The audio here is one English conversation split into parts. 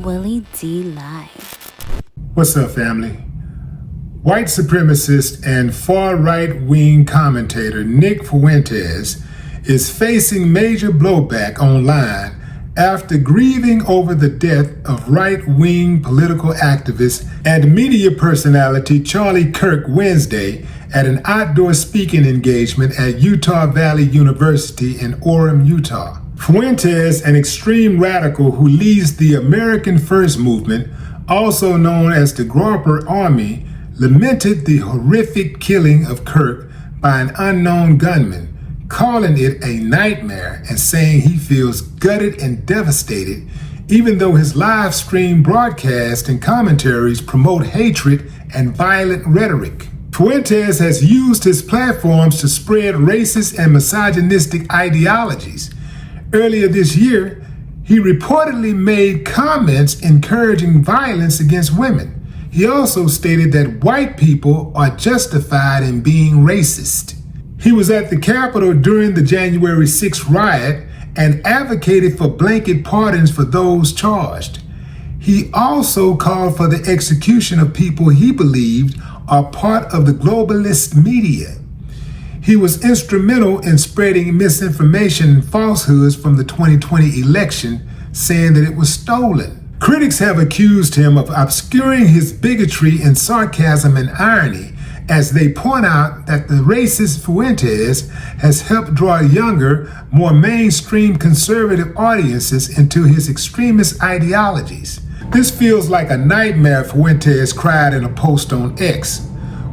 Willie D Live. What's up, family? White supremacist and far-right-wing commentator Nick Fuentes is facing major blowback online after grieving over the death of right-wing political activist and media personality Charlie Kirk Wednesday at an outdoor speaking engagement at Utah Valley University in Orem, Utah. Fuentes, an extreme radical who leads the American First Movement, also known as the Gropper Army, lamented the horrific killing of Kirk by an unknown gunman, calling it a nightmare and saying he feels gutted and devastated, even though his live stream broadcast and commentaries promote hatred and violent rhetoric. Fuentes has used his platforms to spread racist and misogynistic ideologies. Earlier this year, he reportedly made comments encouraging violence against women. He also stated that white people are justified in being racist. He was at the Capitol during the January 6th riot and advocated for blanket pardons for those charged. He also called for the execution of people he believed are part of the globalist media. He was instrumental in spreading misinformation and falsehoods from the 2020 election, saying that it was stolen. Critics have accused him of obscuring his bigotry and sarcasm and irony, as they point out that the racist Fuentes has helped draw younger, more mainstream conservative audiences into his extremist ideologies. This feels like a nightmare, Fuentes cried in a post on X.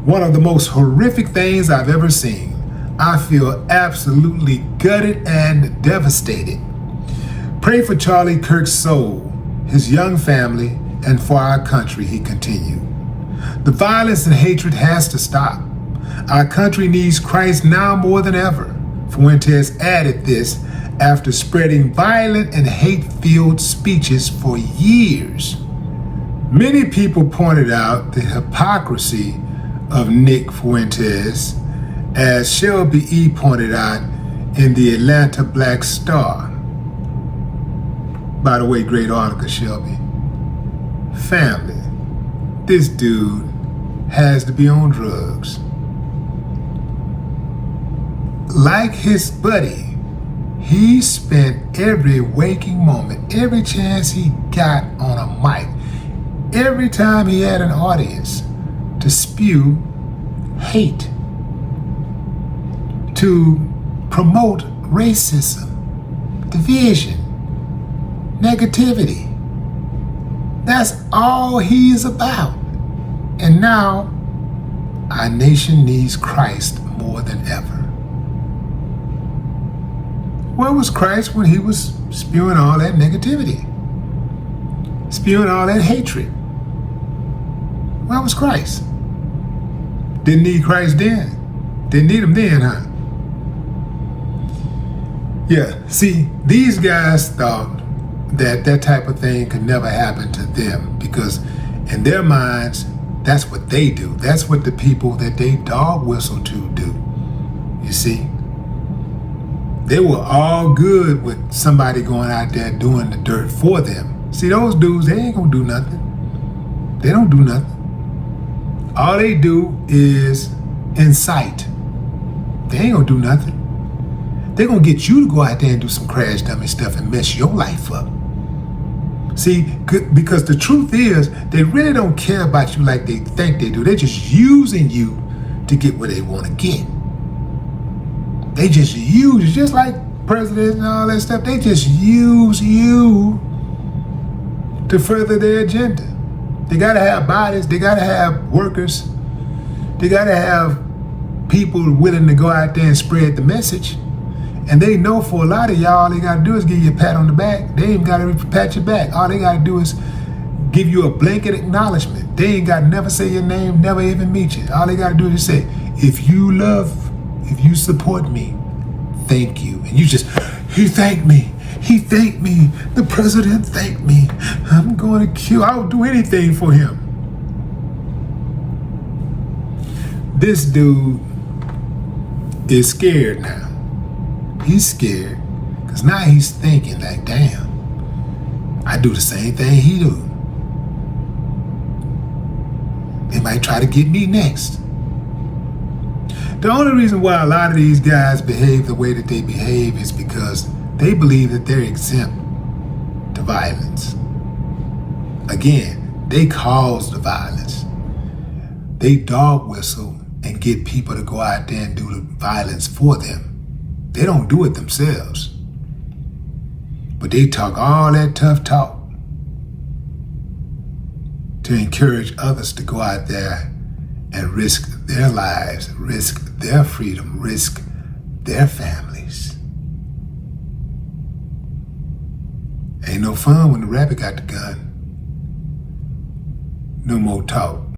One of the most horrific things I've ever seen. I feel absolutely gutted and devastated. Pray for Charlie Kirk's soul, his young family, and for our country, he continued. The violence and hatred has to stop. Our country needs Christ now more than ever. Fuentes added this after spreading violent and hate-filled speeches for years. Many people pointed out the hypocrisy of Nick Fuentes, as Shelby E. pointed out in the Atlanta Black Star. By the way, great article, Shelby. Family, this dude has to be on drugs. Like his buddy, he spent every waking moment, every chance he got on a mic, every time he had an audience, to spew hate, to promote racism, division, negativity. That's all he is about. And now, our nation needs Christ more than ever. Where was Christ when he was spewing all that negativity? Spewing all that hatred? Where was Christ? Didn't need Christ then. Didn't need him then, huh? Yeah, see, these guys thought that that type of thing could never happen to them because in their minds, that's what they do. That's what the people that they dog whistle to do. You see? They were all good with somebody going out there doing the dirt for them. See, those dudes, they ain't gonna do nothing. They don't do nothing. All they do is incite. They ain't gonna do nothing. They're gonna get you to go out there and do some crash dummy stuff and mess your life up. See, because the truth is, they really don't care about you like they think they do. They're just using you to get what they want to get. They just use you, just like presidents and all that stuff. They just use you to further their agenda. They gotta have bodies, they gotta have workers, they gotta have people willing to go out there and spread the message. And they know for a lot of y'all, all they gotta do is give you a pat on the back. They ain't gotta pat your back. All they gotta do is give you a blanket acknowledgement. They ain't gotta never say your name, never even meet you. All they gotta do is just say, if you support me, thank you. And you just, he thanked me. He thanked me. The president thanked me. I'm going to kill, I'll do anything for him. This dude is scared now. He's scared because now he's thinking like, damn, I do the same thing he do. They might try to get me next. The only reason why a lot of these guys behave the way that they behave is because they believe that they're exempt to violence. Again, they cause the violence. They dog whistle and get people to go out there and do the violence for them. They don't do it themselves. But they talk all that tough talk to encourage others to go out there and risk their lives, risk their freedom, risk their families. Ain't no fun when the rabbit got the gun. No more talk.